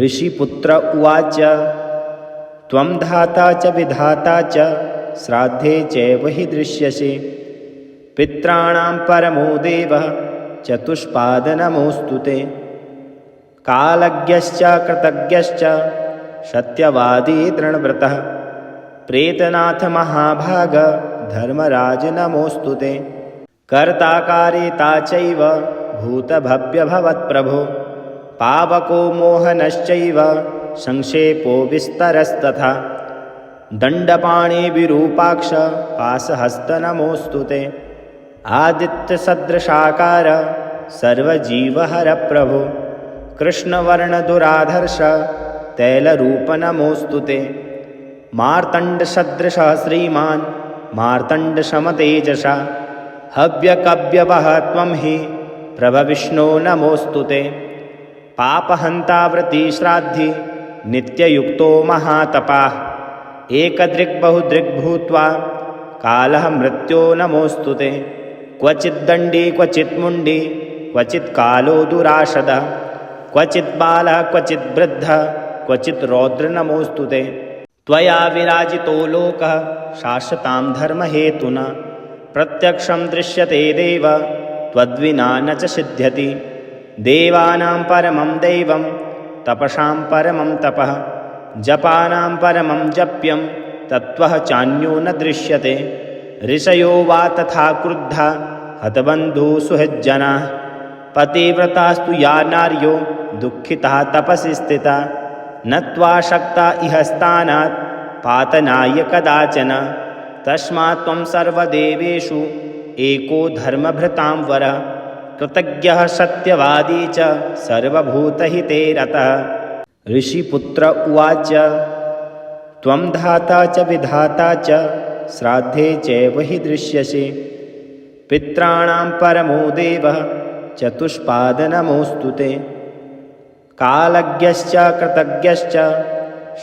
ऋषिपुत्र उवाच त्वं धाता च विधाता च श्राद्धे चैव हि दृश्यसे पित्राणां परमो देवः चतुष्पादनमोऽस्तु ते कालज्ञश्च कृतज्ञश्च सत्यवादी दृढव्रतः प्रेतनाथ महाभाग धर्मराज नमोऽस्तु ते कर्ताकारिता चैव भूतभव्यभवत्प्रभो पावको मोहनश्चैव संक्षेपो विस्तरस्तथा दण्डपाणिविरूपाक्ष पाशहस्त नमोऽस्तु ते आदित्यसदृशाकार सर्वजीवहर प्रभो कृष्णवर्णदुराधर्ष तैलरूप नमोऽस्तु ते मार्तण्डसदृशः श्रीमान् मार्तण्डसमतेजसा हव्यकव्यवः त्वं हि प्रभविष्णो नमोऽस्तु ते पापहन्तावृत्तिश्राद्धि नित्ययुक्तो महातपाः एकदृग्बहुदृग्भूत्वा कालः मृत्यो नमोऽस्तु ते क्वचिद्दण्डी क्वचिन्मुण्डी क्वचित् कालो दुराशदः क्वचित् बालः क्वचित् वृद्धः क्वचित् रौद्र नमोऽस्तु ते त्वया विराजितो लोकः शाश्वतां धर्महेतुना प्रत्यक्षं दृश्यते देव त्वद्विना न च सिद्ध्यति देवानां परमं दैवं तपसां परमं तपः जपानां परमं जप्यं तत्त्वः चान्यो न दृश्यते ऋषयो वा तथा क्रुद्धा हतबन्धुः सुहृज्जनाः पतिव्रतास्तु या नार्यो दुःखिताः तपसि स्थिता नत्वा शक्ता इह स्थानात् पातनाय कदाचन तस्मात् त्वं सर्वदेवेषु एको धर्मभृतां वरः कृतज्ञः सत्यवादी च सर्वभूतहिते रतः ऋषिपुत्र उवाच त्वं धाता च विधाता च श्राद्धे चैव हि दृश्यसे पित्राणां परमो देवः चतुष्पादनमोऽस्तु ते कालज्ञश्च कृतज्ञश्च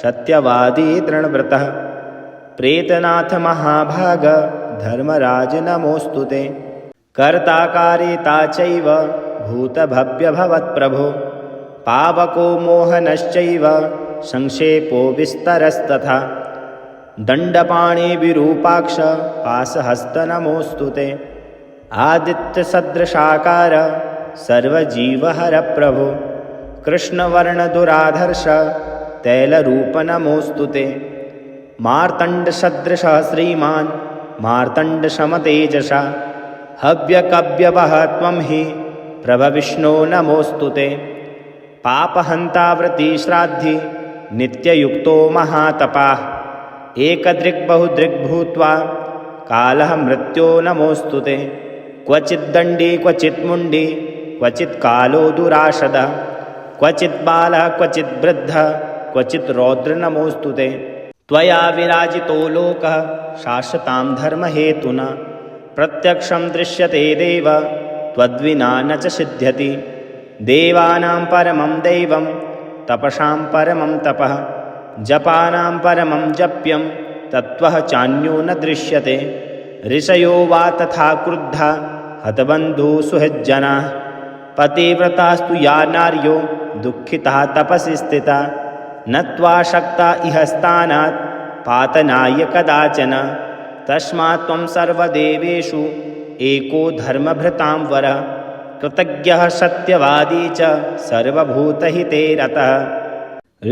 सत्यवादी दृढव्रतः प्रेतनाथ महाभाग धर्मराज नमोऽस्तु ते कर्ताकारिता चैव भूतभव्यभवत्प्रभो पावको मोहनश्चैव संक्षेपो विस्तरस्तथा दण्डपाणिविरूपाक्ष पाशहस्त नमोऽस्तु ते आदित्यसदृशाकार सर्वजीवहर प्रभो कृष्णवर्णदुराधर्ष तैलरूप नमोऽस्तु ते मार्तण्डसदृशः श्रीमान् मार्तण्डसमतेजसा हव्यकव्यवः त्वं हि प्रभविष्णो नमोऽस्तु ते पापहन्तावृत्तिश्राद्धि नित्ययुक्तो महातपाः एकदृग्बहुदृग्भूत्वा कालः मृत्यो नमोऽस्तु ते क्वचिद्दण्डी क्वचिन्मुण्डी क्वचित् कालो दुराशदः क्वचित् बालः क्वचित् वृद्धः क्वचित् रौद्र नमोऽस्तु ते त्वया विराजितो लोकः शाश्वतां धर्महेतुना प्रत्यक्षं दृश्यते देव त्वद्विना न च सिद्ध्यति देवानां परमं दैवं तपसां परमं तपः जपानां परमं जप्यं तत्त्वः चान्यो न दृश्यते ऋषयो वा तथा क्रुद्धा हतबन्धुः सुहृज्जनाः पतिव्रतास्तु या नार्यो दुःखिताः तपसि स्थिता नत्वा शक्ता इह स्थानात् पातनाय कदाचन तस्मात् त्वं सर्वदेवेषु एको धर्मभृतां वरः कृतज्ञः सत्यवादी च सर्वभूतहिते रतः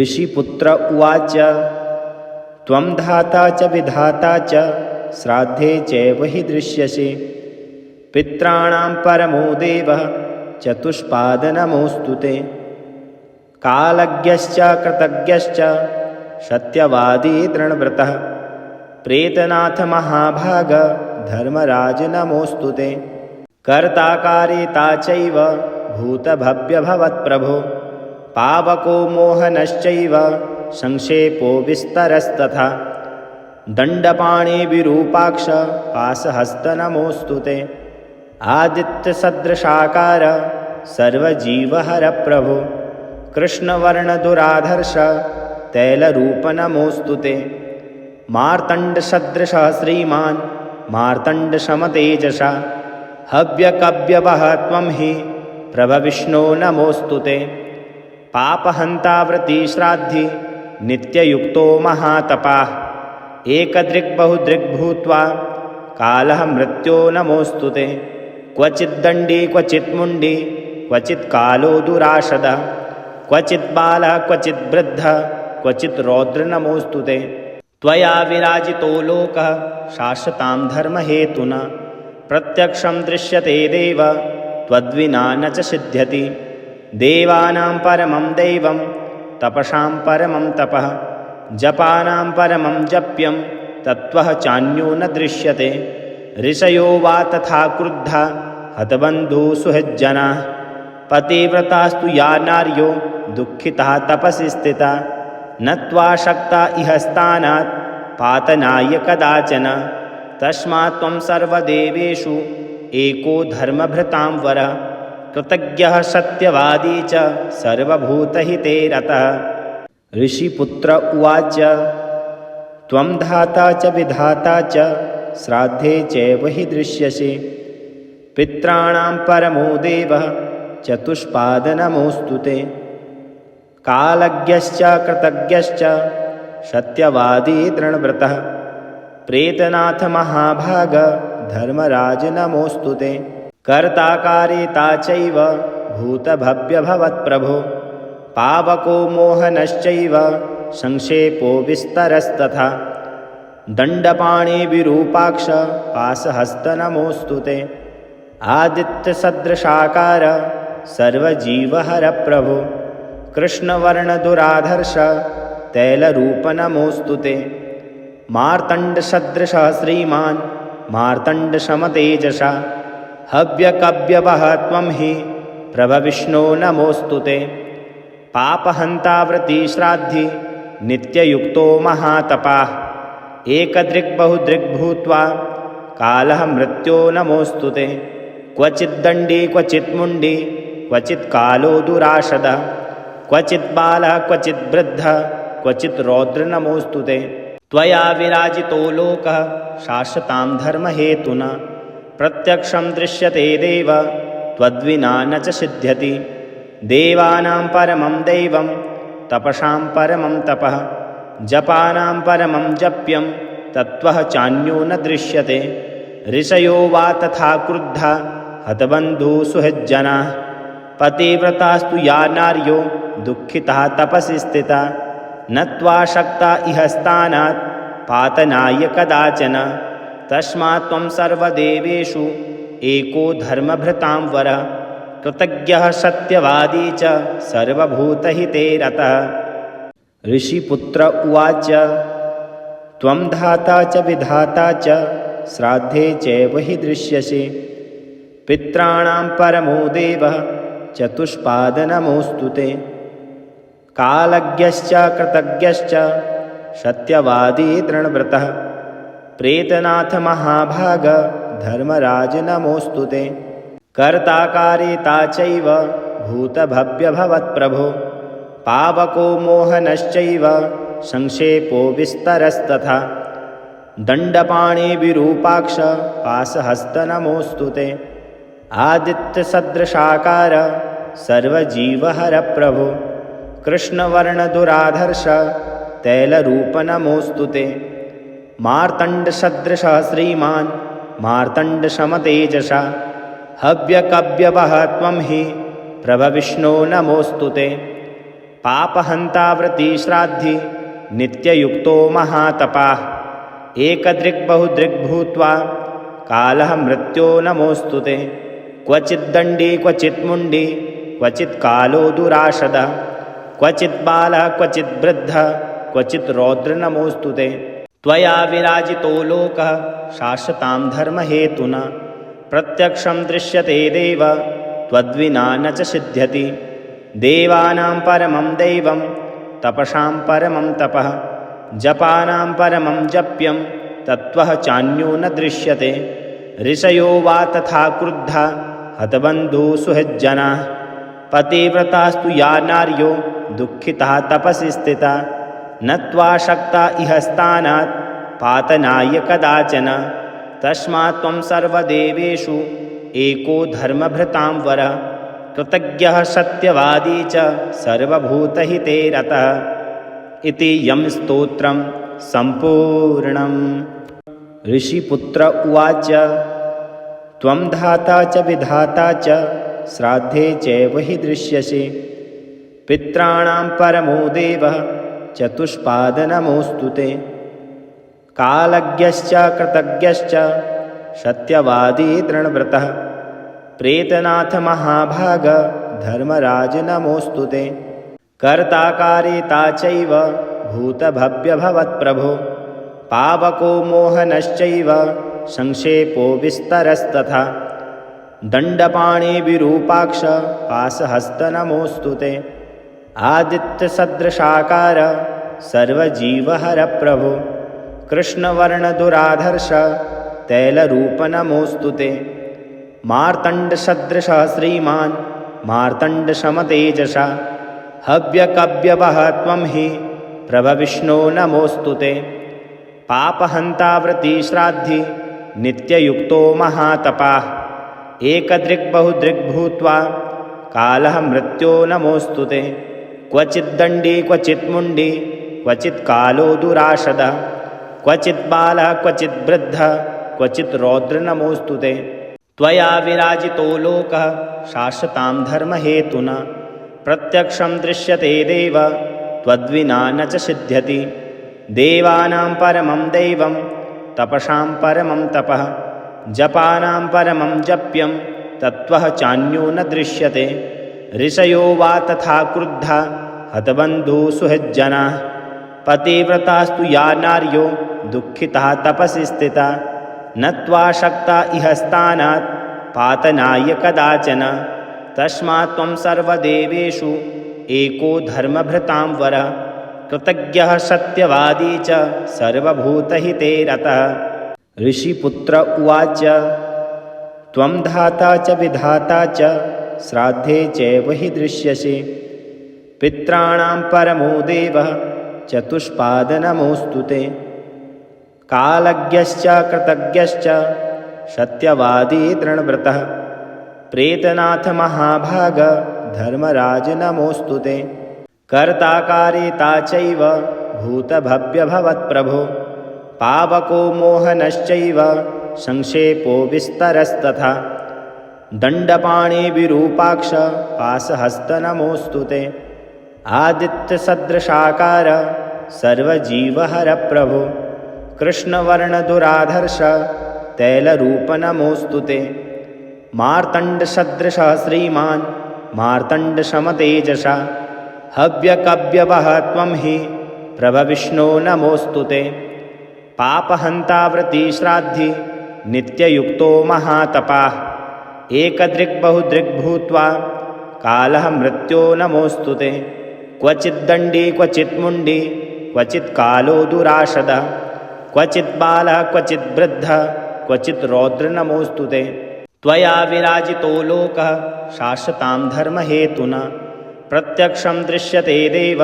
ऋषिपुत्र उवाच त्वं धाता च विधाता च श्राद्धे चैव हि दृश्यसे पित्राणां परमो देवः चतुष्पादनमोऽस्तु ते कालज्ञश्च कृतज्ञश्च सत्यवादी दृढव्रतः प्रेतनाथ महाभाग धर्मराज नमोऽस्तु ते कर्ताकारिता चैव भूतभव्यभवत्प्रभो पावको मोहनश्चैव संक्षेपो विस्तरस्तथा दण्डपाणिविरूपाक्ष पाशहस्त नमोऽस्तु ते आदित्यसदृशाकार सर्वजीवहर प्रभो कृष्णवर्णदुराधर्ष तैलरूप नमोऽस्तु ते मार्तण्डसदृशः श्रीमान् मार्तण्डसमतेजसा हव्यकव्यवः त्वं हि प्रभविष्णो नमोऽस्तु ते पापहन्ता व्रतिश्राद्धि नित्ययुक्तो महातपाः एकदृग्बहुदृग्भूत्वा कालः मृत्यो नमोऽस्तु ते क्वचिद्दण्डी क्वचिन्मुण्डी क्वचित् कालो दुराशदः क्वचित् बालः क्वचित् वृद्धः क्वचित् रौद्र नमोऽस्तु ते त्वया विराजितो लोकः शाश्वतां धर्महेतुना प्रत्यक्षं दृश्यते देव त्वद्विना न च सिद्ध्यति देवानां परमं दैवं तपसां परमं तपः जपानां परमं जप्यं तत्त्वः चान्यो न दृश्यते ऋषयो वा तथा क्रुद्धा हतबन्धुः सुहृज्जनाः पतिव्रतास्तु या नार्यो दुःखिताः तपसि स्थिता नत्वा शक्ता इह स्थानात् पातनाय कदाचन तस्मात् त्वं सर्वदेवेषु एको धर्मभृतां वरः कृतज्ञः सत्यवादी च सर्वभूतहिते रतः। ऋषिपुत्र उवाच त्वं धाता च विधाता च श्राद्धे चैव हि दृश्यसे पित्राणां परमो देवः चतुष्पादनमोऽस्तु ते कालज्ञश्च कृतज्ञश्च सत्यवादी दृढव्रतः प्रेतनाथ महाभाग धर्मराज नमोऽस्तु ते कर्ता कारिता चैव भूतभव्यभवत्प्रभो पावको मोहनश्चैव संक्षेपो विस्तरस्तथा दण्डपाणिविरूपाक्ष पाशहस्त नमोऽस्तु ते आदित्यसदृशाकार सर्वजीवहर प्रभो कृष्णवर्णदुराधर्ष तैलरूप नमोऽस्तु ते मार्तण्डसदृशः श्रीमान् मार्तण्डसमतेजसा हव्यकव्यवः त्वं हि प्रभविष्णो नमोऽस्तु ते पापहन्ता व्रतिश्राद्धि नित्ययुक्तो महातपाः एकदृग्बहुदृग्भूत्वा कालः मृत्यो नमोऽस्तु ते क्वचिद्दण्डी क्वचिन्मुण्डी क्वचित् कालो दुराशदः क्वचित् बालः क्वचित् वृद्धः क्वचित् रौद्र नमोऽस्तु ते त्वया विराजितो लोकः शाश्वतां धर्महेतुना प्रत्यक्षं दृश्यते देव त्वद्विना न च सिद्ध्यति देवानां परमं दैवं तपसां परमं तपः जपानां परमं जप्यं तत्त्वः चान्यो न दृश्यते ऋषयो वा तथा क्रुद्धा हतबन्धुः सुहृज्जनाः पतिव्रतास्तु या नार्यो दुःखिताः तपसि स्थिता नत्वा शक्ता इह स्थानात् पातनाय कदाचन तस्मात् त्वं सर्वदेवेषु एको धर्मभृतां वरः कृतज्ञः सत्यवादी च सर्वभूतहिते रतः। ऋषिपुत्र उवाच त्वं धाता च विधाता च श्राद्धे चैव हि दृश्यसे पित्राणां परमो देवः चतुष्पादनमोऽस्तु ते कालज्ञश्च कृतज्ञश्च सत्यवादी दृढव्रतः प्रेतनाथ महाभाग धर्मराज नमोऽस्तु ते कर्ता कारिता चैव भूतभव्यभवत्प्रभो पावको मोहनश्चैव संक्षेपो विस्तरस्तथा दण्डपाणिविरूपाक्ष पाशहस्त नमोऽस्तु ते आदित्यसदृशाकार सर्वजीवहर प्रभो कृष्णवर्णदुराधर्ष तैलरूप नमोऽस्तु ते मार्तण्डसदृशः श्रीमान् मार्तण्डसमतेजसा हव्यकव्यवः त्वं हि प्रभविष्णो नमोऽस्तु ते पापहन्ता व्रतिश्राद्धि नित्ययुक्तो महातपाः एकदृग्बहुदृग्भूत्वा कालः मृत्यो नमोऽस्तु ते क्वचिद्दण्डी क्वचिन्मुण्डी क्वचित् कालो दुराशदः क्वचित् बालः क्वचित् वृद्धः क्वचित् रौद्र नमोऽस्तु ते त्वया विराजितो लोकः शाश्वतां धर्महेतुना प्रत्यक्षं दृश्यते देव त्वद्विना न च सिद्ध्यति देवानां परमं दैवं तपसां परमं तपः जपानां परमं जप्यं तत्त्वः चान्यो न दृश्यते ऋषयो वा तथा क्रुद्धा हतबन्धुः सुहृज्जनाः पतिव्रतास्तु या नार्यो दुःखिताः तपसि स्थिता नत्वा शक्ता इह स्थानात् पातनाय कदाचन तस्मात् त्वं सर्वदेवेषु एको धर्मभृतां वरः कृतज्ञः सत्यवादी च सर्वभूतहिते रतः इति यं स्तोत्रं सम्पूर्णम्। ऋषिपुत्र उवाच त्वं धाता च विधाता च श्राद्धे चैव हि दृश्यसे पित्राणां परमो देवः चतुष्पादनमोऽस्तु ते। कालज्ञश्च कृतज्ञश्च सत्यवादी दृढव्रतः प्रेतनाथ महाभाग धर्मराज नमोऽस्तु ते। कर्ता कारिता चैव भूतभव्यभवत्प्रभो पावको मोहनश्चैव संक्षेपो विस्तरस्तथा दण्डपाणि विरूपाक्ष पाशहस्त नमोऽस्तु ते। आदित्यसदृशाकार सर्वजीवहर प्रभो कृष्णवर्णदुराधर्ष तैलरूप नमोऽस्तु ते। मार्तण्डसदृशः श्रीमान् मार्तण्डसमतेजसा हव्यकव्यवः त्वं हि प्रभविष्णो नमोऽस्तु ते। पापहन्तावृत्तिश्राद्धि नित्ययुक्तो महातपाः एकदृग्बहुदृग्भूत्वा कालः मृत्यो नमोऽस्तु ते। क्वचिद्दण्डी क्वचिन्मुण्डी क्वचित्कालो दुराशदः क्वचिद्बालः क्वचिद्वृद्धः क्वचित् रौद्र नमोऽस्तु ते। त्वया विराजितो लोकः शाश्वतां धर्महेतुना प्रत्यक्षं दृश्यते देव त्वद्विना न च सिद्ध्यति। देवानां परमं दैवं तपसां परमं तपः जपानां परमं जप्यं तत्त्वः चान्यो न दृश्यते। ऋषयो वा तथा क्रुद्धा हतबन्धुः सुहृज्जनाः पतिव्रतास्तु या नार्यो दुःखिताः तपसि स्थिताः नत्वा शक्ता इह स्थानात् पातनाय कदाचन। तस्मात् त्वं सर्वदेवेषु एको धर्मभृतां वरः कृतज्ञः सत्यवादी च सर्वभूतहिते रतः। ऋषिपुत्र उवाच त्वं धाता च विधाता च श्राद्धे चैव हि दृश्यसे पित्राणां परमो देवः चतुष्पादनमोऽस्तु ते। कालज्ञश्च कृतज्ञश्च सत्यवादी दृढव्रतः प्रेतनाथ महाभाग धर्मराज नमोऽस्तु ते। कर्ता कारिता चैव भूतभव्यभवत्प्रभो पावको मोहनश्चैव संक्षेपो विस्तरस्तथा दण्डपाणि विरूपाक्ष पाशहस्त नमोऽस्तु ते। आदित्यसदृशाकार सर्वजीवहर प्रभो कृष्णवर्णदुराधर्ष तैलरूप नमोऽस्तु ते। मार्तण्डसदृशः श्रीमान् मार्तण्डसमतेजसा हव्यकव्यवः त्वं हि प्रभविष्णो नमोऽस्तु ते। पापहन्तावृत्तिश्राद्धि नित्ययुक्तो महातपाः एकदृग्बहुदृग्भूत्वा कालः मृत्यो नमोऽस्तु ते। क्वचिद्दण्डी क्वचिन्मुण्डी क्वचित्कालो दुराशदः क्वचिद्बालः क्वचिद्वृद्धः क्वचित् रौद्र नमोऽस्तु ते। त्वया विराजितो लोकः शाश्वतां धर्महेतुना प्रत्यक्षं दृश्यते देव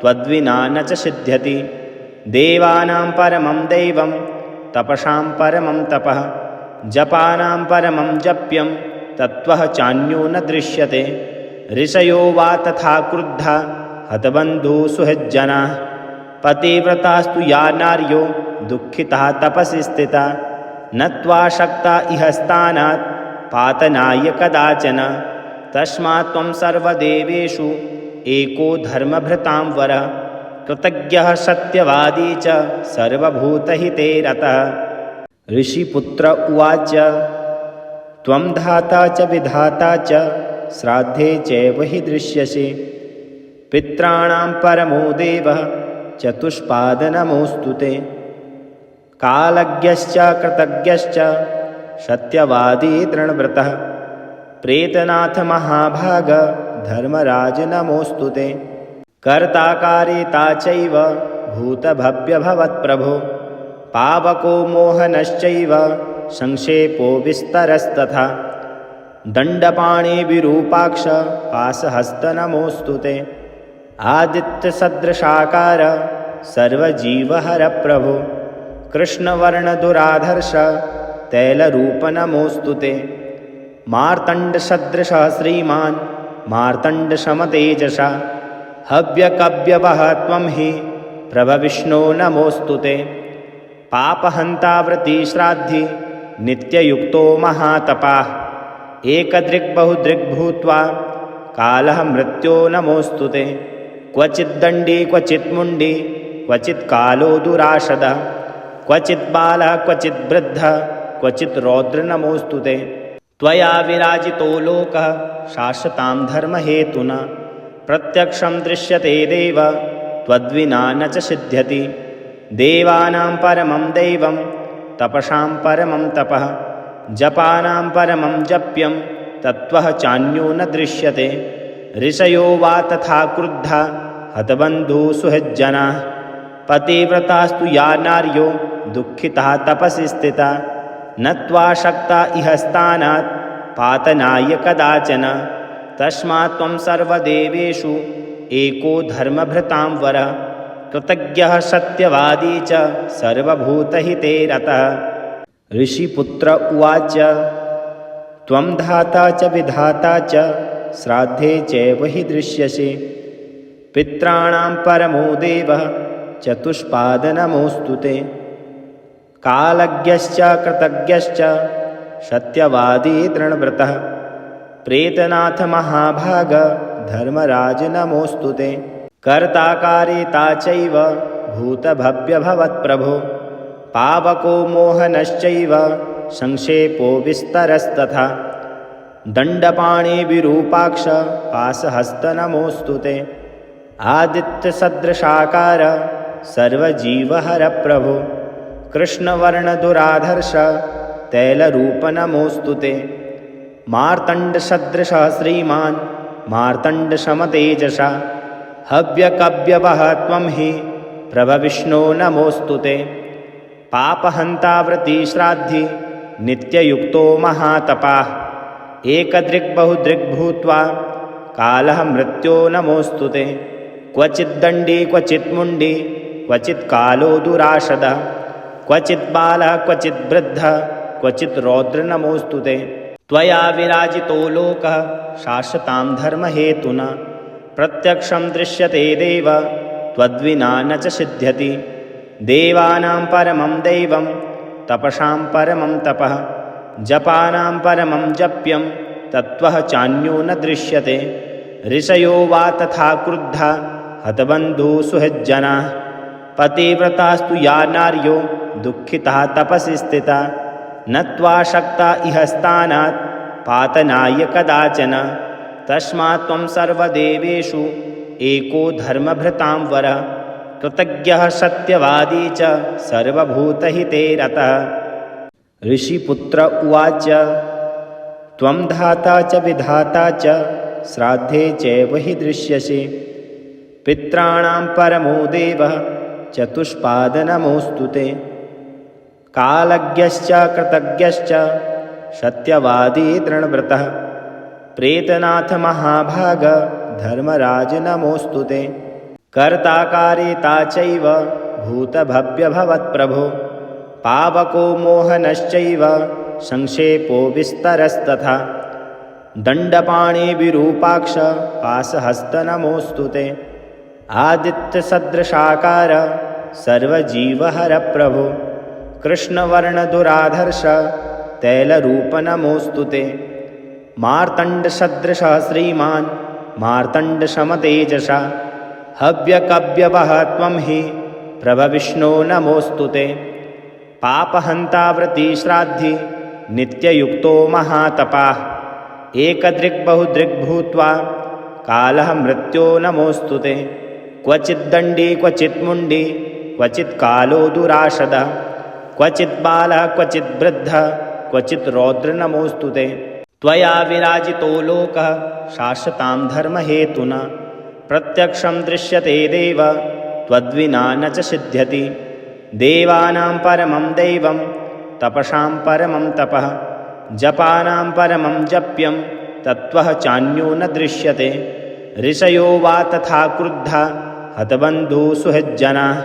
त्वद्विना न च सिद्ध्यति। देवानां परमं दैवं तपसां परमं तपः जपानां परमं जप्यं तत्त्वः चान्यो न दृश्यते। ऋषयो वा तथा क्रुद्धा हतबन्धुः सुहृज्जनाः पतिव्रतास्तु या नार्यो दुःखिताः तपसि स्थिताः नत्वा शक्ता इह स्थानात् पातनाय कदाचन। तस्मात् त्वं सर्वदेवेषु एको धर्मभृतां वरः कृतज्ञः सत्यवादी च सर्वभूतहिते रतः। ऋषिपुत्र उवाच त्वं धाता च विधाता च श्राद्धे चैव हि दृश्यसे पित्राणां परमो देवः चतुष्पादनमोऽस्तु ते। कालज्ञश्च कृतज्ञश्च सत्यवादी दृढव्रतः प्रेतनाथ महाभाग धर्मराज नमोऽस्तु ते। कर्ता कारिता चैव भूतभव्यभवत्प्रभो पावको मोहनश्चैव संक्षेपो विस्तरस्तथा दण्डपाणि विरूपाक्ष पाशहस्त नमोऽस्तु ते। आदित्यसदृशाकार सर्वजीवहर प्रभो कृष्णवर्णदुराधर्ष तैलरूप नमोऽस्तु ते। मार्तण्डसदृशः श्रीमान् मार्तण्डसमतेजसा हव्यकव्यवः त्वं हि प्रभविष्णो नमोऽस्तु ते। पापहन्ता व्रतिश्राद्धि नित्ययुक्तो महातपाः एकदृग्बहुदृग्भूत्वा कालः मृत्यो नमोऽस्तु ते। क्वचिद्दण्डी क्वचिन्मुण्डी क्वचित् कालो दुराशदः क्वचित् बालः क्वचित् वृद्धः क्वचित् रौद्र नमोऽस्तु ते। त्वया विराजितो लोकः शाश्वतां धर्महेतुना प्रत्यक्षं दृश्यते देव त्वद्विना न च सिद्ध्यति। देवानां परमं दैवं तपसां परमं तपः जपानां परमं जप्यं तत्त्वः चान्यो न दृश्यते। ऋषयो वा तथा क्रुद्धा हतबन्धुः सुहृज्जनाः पतिव्रतास्तु या नार्यो दुःखिताः तपसि स्थिताः नत्वा शक्ता इह स्थानात् पातनाय कदाचन। तस्मात् त्वं सर्वदेवेषु एको धर्मभृतां वरः कृतज्ञः सत्यवादी च सर्वभूतहिते रतः। ऋषिपुत्र उवाच त्वं धाता च विधाता च श्राद्धे चैव हि दृश्यसे। पित्राणां परमो देवः चतुष्पादनमोऽस्तु ते। कालज्ञश्च कृतज्ञश्च सत्यवादी दृढव्रतः प्रेतनाथ महाभाग धर्मराज नमोऽस्तु ते। कर्ता कारिता चैव भूतभव्यभवत्प्रभो पावको मोहनश्चैव संक्षेपो विस्तरस्तथा दण्डपाणे विरूपाक्ष पाशहस्त नमोऽस्तु ते। आदित्यसदृशाकार सर्वजीवहर प्रभो कृष्णवर्णदुराधर्ष तैलरूप नमोऽस्तु ते। मार्तण्डसदृशः श्रीमान् मार्तण्डसमतेजसा हव्यकव्यवः त्वं हि प्रभविष्णो नमोऽस्तु ते। पापहन्ता व्रतिश्राद्धि नित्ययुक्तो महातपाः एकदृग्बहुदृग्भूत्वा कालः मृत्यो नमोऽस्तु ते। क्वचिद्दण्डी क्वचिन्मुण्डी क्वचित् कालो दुराशदः क्वचित् बालः क्वचित् वृद्धः क्वचित् रौद्र नमोऽस्तु ते। त्वया विराजितो लोकः शाश्वतां धर्महेतुना प्रत्यक्षं दृश्यते देव त्वद्विना न च सिद्ध्यति। देवानां परमं दैवं तपसां परमं तपः जपानां परमं जप्यं तत्त्वः चान्यो न दृश्यते। ऋषयो वा तथा क्रुद्धा हतबन्धुः सुहृज्जनाः पतिव्रतास्तु या नार्यो दुःखिताः तपसि स्थिताः नत्वा शक्ता इह स्थानात् पातनाय कदाचन। तस्मात् त्वं सर्वदेवेषु एको धर्मभृतां वरः कृतज्ञः सत्यवादी च सर्वभूतहिते रतः। ऋषिपुत्र उवाच त्वं धाता च विधाता च श्राद्धे चैव हि दृश्यसे। पित्राणां परमो देवः चतुष्पादनमोऽस्तु ते। कालज्ञश्च कृतज्ञश्च सत्यवादी दृढव्रतः प्रेतनाथ महाभाग धर्मराज नमोऽस्तु ते। कर्ता कारिता चैव भूतभव्यभवत्प्रभो पावको मोहनश्चैव संक्षेपो विस्तरस्तथा दण्डपाणे विरूपाक्ष पाशहस्त नमोऽस्तु ते। आदित्यसदृशाकार सर्वजीवहर प्रभो कृष्णवर्णदुराधर्ष तैलरूप नमोऽस्तु ते। मार्तण्डसदृशः श्रीमान् मार्तण्डसमतेजसा हव्यकव्यवः त्वं हि प्रभविष्णो नमोऽस्तु ते। पापहन्ता व्रतिश्राद्धि नित्ययुक्तो महातपाः एकदृग्बहुदृग्भूत्वा कालः मृत्यो नमोऽस्तु ते। क्वचिद्दण्डी क्वचिन्मुण्डी क्वचित् कालो दुराशदः क्वचित् बालः क्वचित् वृद्धः क्वचित् रौद्र नमोऽस्तु ते। त्वया विराजितो लोकः शाश्वतां धर्महेतुना प्रत्यक्षं दृश्यते देव त्वद्विना न च सिद्ध्यति। देवानां परमं दैवं तपसां परमं तपः जपानां परमं जप्यं तत्त्वः चान्यो न दृश्यते। ऋषयो वा तथा क्रुद्धा हतबन्धुः सुहृज्जनाः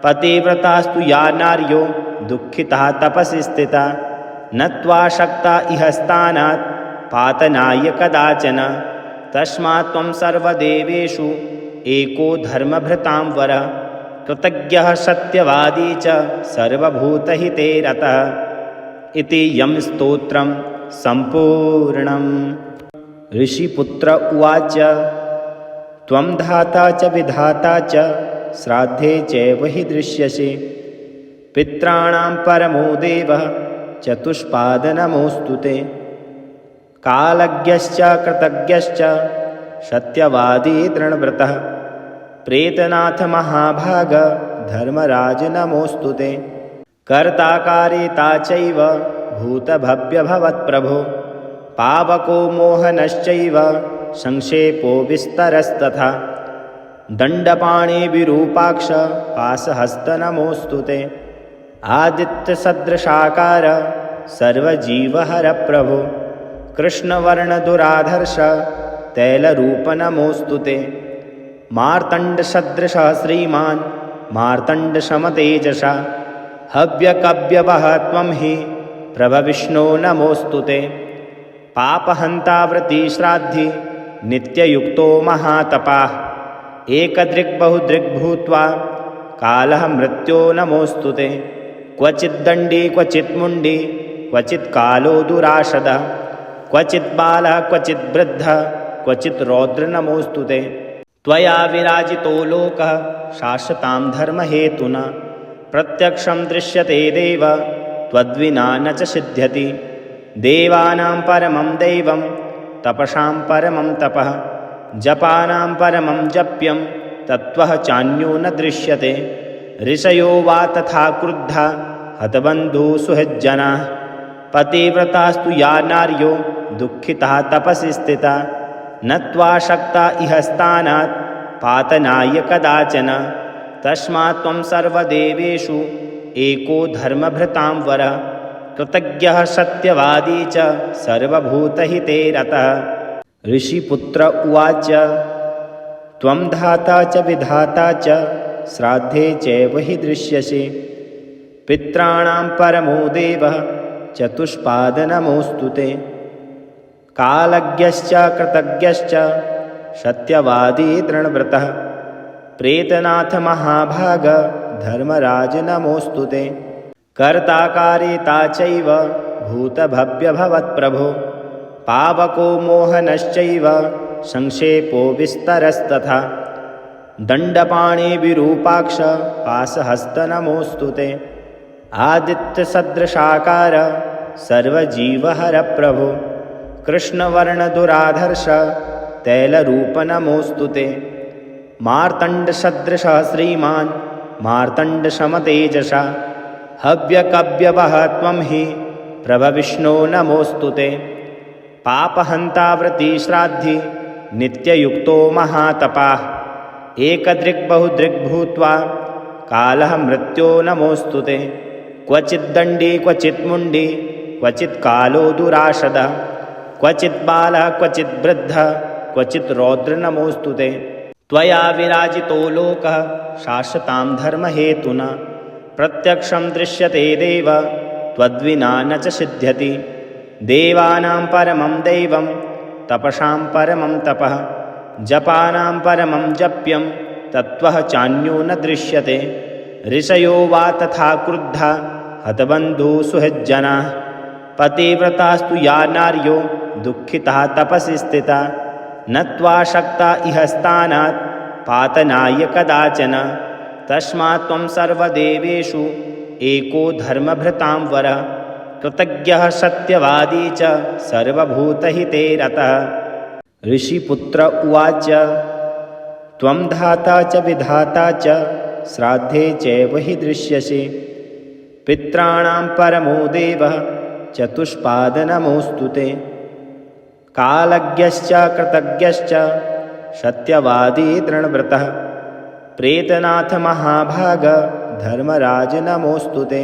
पतिव्रतास्तु या नार्यो दुःखिताः तपसि स्थिताः नत्वा शक्ता इह स्थानात् पातनाय कदाचन। तस्मात् त्वं सर्वदेवेषु एको धर्मभृतां वर। कृतज्ञः सत्यवादी च सर्वभूतहिते रतः। इति यं स्तोत्रं सम्पूर्णम्। ऋषिपुत्र उवाच त्वं धाता च विधाता च श्राद्धे चैव हि दृश्यसे। पित्राणां परमो देवः चतुष्पादनमोऽस्तु ते। कालज्ञश्च कृतज्ञश्च सत्यवादी दृढव्रतः। प्रेतनाथ महाभाग धर्मराज नमोऽस्तु ते। कर्ता कारिता चैव भूतभव्यभवत्प्रभो। पावको मोहनश्चैव संक्षेपो विस्तरस्तथा। दण्डपाणि विरूपाक्ष पाशहस्त नमोऽस्तु ते। आदित्यसदृशाकार सर्वजीवहर प्रभो। कृष्णवर्णदुराधर्ष तैलरूप नमोऽस्तु ते। मार्तण्डसदृशः श्रीमान् मार्तण्डसमतेजसा। हव्यकव्यवः त्वं हि प्रभविष्णो नमोऽस्तु ते। पापहन्ता वृत्तिश्राद्धि नित्ययुक्तो महातपाः। एकदृग्बहुदृग्भूत्वा कालः मृत्यो नमोऽस्तु ते। क्वचिद्दण्डी क्वचिन्मुण्डी क्वचित् कालो दुराशदः। क्वचित् बालः क्वचित् वृद्धः क्वचित् रौद्र नमोऽस्तु ते। त्वया विराजितो लोकः शाश्वतां धर्महेतुना। प्रत्यक्षं दृश्यते देव त्वद्विना न च सिद्ध्यति। देवानां परमं दैवं तपसां परमं तपः। जपानां परमं जप्यं तत्त्वः चान्यो न दृश्यते। ऋषयो वा तथा क्रुद्धा हतबन्धुः सुहृज्जनाः। पतिव्रतास्तु या नार्यो दुःखिताः तपसि स्थिताः। नत्वा शक्ता इह स्थानात् पातनाय कदाचन। तस्मात् त्वं सर्वदेवेषु एको धर्मभृतां वर। कृतज्ञः सत्यवादी च सर्वभूतहिते रतः। ऋषिपुत्र उवाच त्वं धाता च विधाता च श्राद्धे चैव हि दृश्यसे। पित्राणां परमो देवः चतुष्पादनमोऽस्तु ते। कालज्ञश्च कृतज्ञश्च सत्यवादी दृढव्रतः। प्रेतनाथ महाभाग धर्मराज नमोऽस्तु ते। कर्ता कारिता चैव भूतभव्यभवत्प्रभो। पावको मोहनश्चैव संक्षेपो विस्तरस्तथा। दण्डपाणि विरूपाक्ष पाशहस्त नमोऽस्तु ते। आदित्यसदृशाकार सर्वजीवहर प्रभो। कृष्णवर्णदुराधर्ष तैलरूप नमोऽस्तु ते। मार्तण्डसदृशः श्रीमान् मार्तण्डसमतेजसा। हव्यकव्यवः त्वं हि प्रभविष्णो नमोऽस्तु ते। पापहन्ता वृत्तिश्राद्धि नित्ययुक्तो महातपाः। एकदृग्बहुदृग्भूत्वा कालः मृत्यो नमोऽस्तु ते। क्वचिद्दण्डी क्वचिन्मुण्डी क्वचित् कालो दुराशदः। क्वचित् बालः क्वचित् वृद्धः क्वचित् रौद्र नमोऽस्तु ते। त्वया विराजितो लोकः शाश्वतां धर्महेतुना। प्रत्यक्षं दृश्यते देव त्वद्विना न च सिद्ध्यति। देवानां परमं दैवं तपसां परमं तपः। जपानां परमं जप्यं तत्त्वः चान्यो न दृश्यते। ऋषयो वा तथा क्रुद्धा हतबन्धुः सुहृज्जनाः। पतिव्रतास्तु या नार्यो दुःखिताः तपसि स्थिताः। नत्वा शक्ता इह स्थानात् पातनाय कदाचन। तस्मात् त्वं सर्वदेवेषु एको धर्मभृतां वर। कृतज्ञः सत्यवादी च सर्वभूतहिते रतः। ऋषिपुत्र उवाच त्वं धाता च विधाता च श्राद्धे चैव हि दृश्यसे। पित्राणां परमो देवः चतुष्पादनमोऽस्तु ते। कालज्ञश्च कृतज्ञश्च सत्यवादी दृढव्रतः। प्रेतनाथ महाभाग धर्मराज नमोऽस्तु ते।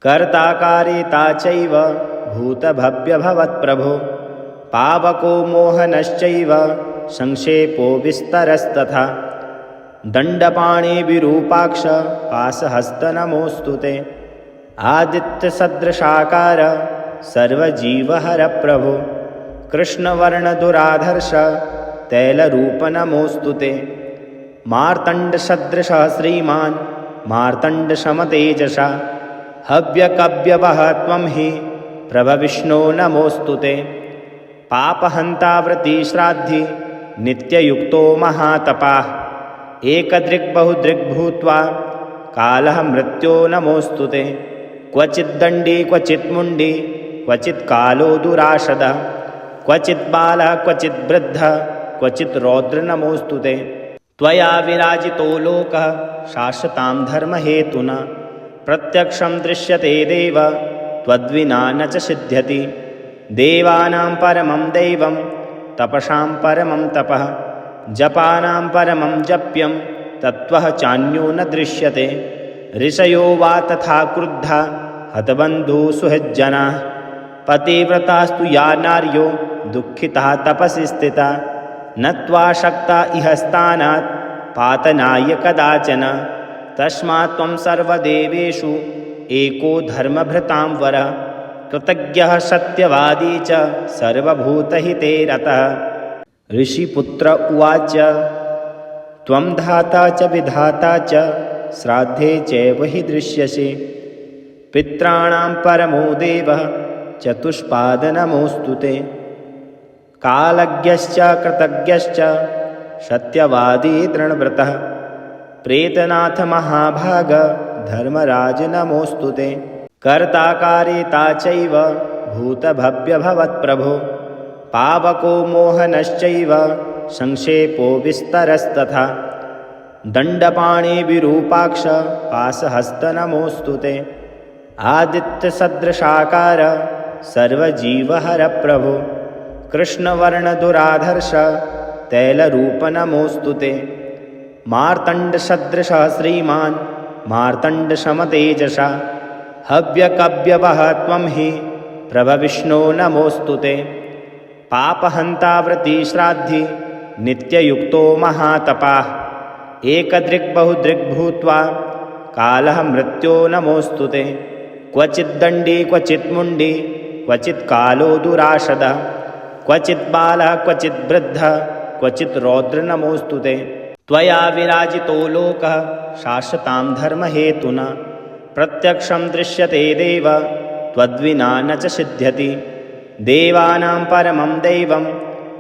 कर्ता कारिता चैव भूतभव्यभवत्प्रभो। पावको मोहनश्चैव संक्षेपो विस्तरस्तथा। दण्डपाणि विरूपाक्ष पाशहस्त नमोऽस्तु ते। आदित्यसदृशाकार सर्वजीवहर प्रभो। कृष्णवर्णदुराधर्ष तैलरूप नमोऽस्तु ते। मार्तण्डसदृशः श्रीमान् मार्तण्डसमतेजसा हव्यकव्यवः त्वं हि प्रभविष्णो नमोऽस्तु ते। पापहन्ता व्रतिश्राद्धि नित्ययुक्तो महातपाः एकदृग्बहुदृग्भूत्वा कालः मृत्यो नमोऽस्तु ते। क्वचिद्दण्डी क्वचिन्मुण्डी क्वचित् कालो दुराशदः क्वचित् बालः क्वचित् वृद्धः क्वचित् रौद्र नमोऽस्तु ते। त्वया विराजितो लोकः शाश्वतां धर्महेतुना प्रत्यक्षं दृश्यते देव त्वद्विना न च सिद्ध्यति। देवानां परमं दैवं तपसां परमं तपः जपानां परमं जप्यं तत्त्वः चान्यो न दृश्यते। ऋषयो वा तथा क्रुद्धा हतबन्धुः सुहृज्जनाः पतिव्रतास्तु या नार्यो दुःखिताः तपसि स्थिताः नत्वा शक्ता इह स्थानात् पातनाय कदाचन। तस्मात् त्वं सर्वदेवेषु एको धर्मभृतां वरः कृतज्ञः सत्यवादी च सर्वभूतहिते रतः। ऋषिपुत्र उवाच त्वं धाता च विधाता च श्राद्धे चैव हि दृश्यसे। पित्राणां परमो देवः चतुष्पाद नमोऽस्तु ते। कालज्ञश्च कृतज्ञश्च सत्यवादी दृढव्रतः प्रेतनाथ महाभाग धर्मराज नमोऽस्तु ते। कर्ता कारिता चैव भूतभव्यभवत्प्रभो पावको मोहनश्चैव संक्षेपो विस्तरस्तथा दण्डपाणिविरूपाक्ष पाशहस्त नमोऽस्तु ते। आदित्यसदृशाकार सर्वजीवहर प्रभो कृष्णवर्णदुराधर्ष तैलरूप नमोऽस्तु ते। मार्तण्डसदृशः श्रीमान् मार्तण्डसमतेजसा हव्यकव्यवः त्वं हि प्रभविष्णो नमोऽस्तु ते। पापहन्ता व्रतिश्राद्धि नित्ययुक्तो महातपाः एकदृग्बहुदृग्भूत्वा कालः मृत्यो नमोऽस्तु ते। क्वचिद्दण्डी क्वचिन्मुण्डी क्वचित् कालो दुराशदः क्वचित् बालः क्वचित् वृद्धः क्वचित् रौद्र नमोऽस्तु ते। त्वया विराजितो लोकः शाश्वतां धर्महेतुना प्रत्यक्षं दृश्यते देव त्वद्विना न च सिद्ध्यति। देवानां परमं दैवं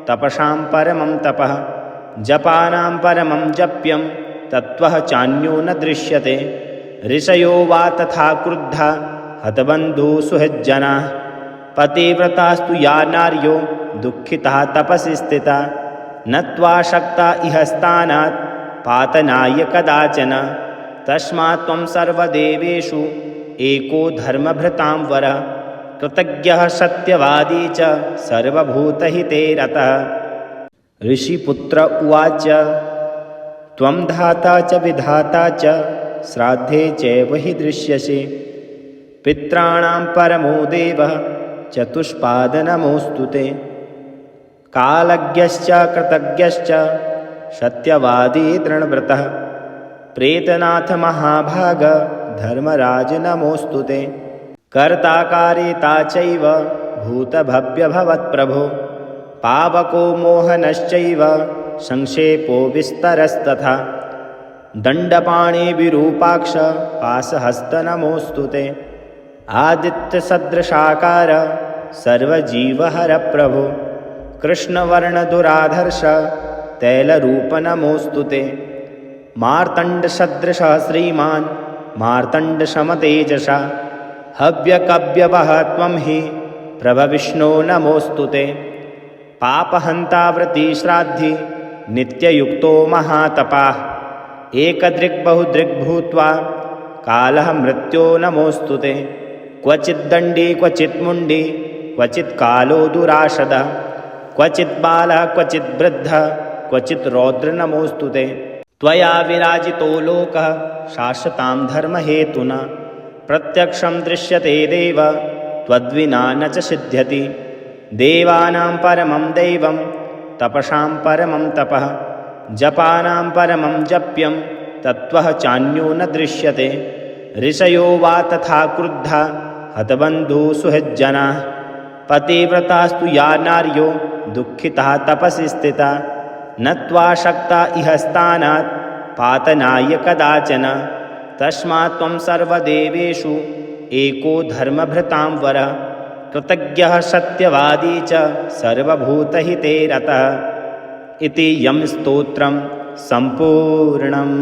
तपसां परमं तपः जपानां परमं जप्यं तत्त्वः चान्यो न दृश्यते। ऋषयो वा तथा क्रुद्धा हतबन्धुः सुहृज्जनाः पतिव्रतास्तु या नार्यो दुःखिताः तपसि स्थिताः नत्वा शक्ता इह स्थानात् पातनाय कदाचन। तस्मात् त्वं सर्वदेवेषु एको धर्मभृतां वरः कृतज्ञः सत्यवादी च सर्वभूतहिते रतः। ऋषिपुत्र उवाच त्वं धाता च विधाता च श्राद्धे चैव हि दृश्यसे। पित्राणां परमो देवः चतुष्पाद नमोऽस्तु ते। कालज्ञश्च कृतज्ञश्च सत्यवादी दृढव्रतः प्रेतनाथ महाभाग धर्मराज नमोऽस्तु ते। कर्ता कारिता चैव भूतभव्यभवत्प्रभो पावको मोहनश्चैव संक्षेपो विस्तरस्तथा दण्डपाणिविरूपाक्ष पाशहस्त नमोऽस्तु ते। आदित्यसदृशाकार सर्वजीवहर प्रभो कृष्णवर्णदुराधर्ष तैलरूप नमोऽस्तु ते। मार्तण्डसदृशः श्रीमान् मार्तण्डसमतेजसा हव्यकव्यवः त्वं हि प्रभविष्णो नमोऽस्तु ते। पापहन्ता व्रतिश्राद्धि नित्ययुक्तो महातपाः एकदृग्बहुदृग्भूत्वा कालः मृत्यो नमोऽस्तु ते। क्वचिद्दण्डी क्वचिन्मुण्डी क्वचित् कालो दुराशदः क्वचित् बालः क्वचित् वृद्धः क्वचित् रौद्र नमोऽस्तु ते। त्वया विराजितो लोकः शाश्वतां धर्महेतुना प्रत्यक्षं दृश्यते देव त्वद्विना न च सिद्ध्यति। देवानां परमं दैवं तपसां परमं तपः जपानां परमं जप्यं तत्त्वः चान्यो न दृश्यते। ऋषयो वा तथा क्रुद्धा हतबन्धुः सुहृज्जनाः पतिव्रतास्तु या नार्यो दुःखिता तपसि स्थिता न त्वा शक्ता इह स्थानात् पातनाय कदाचन तस्मात् त्वं सर्वदेवेषु एको धर्मभृतां वर कृतज्ञः सत्यवादी च सर्वभूतहिते रतः इति यं स्तोत्रं सम्पूर्णम्।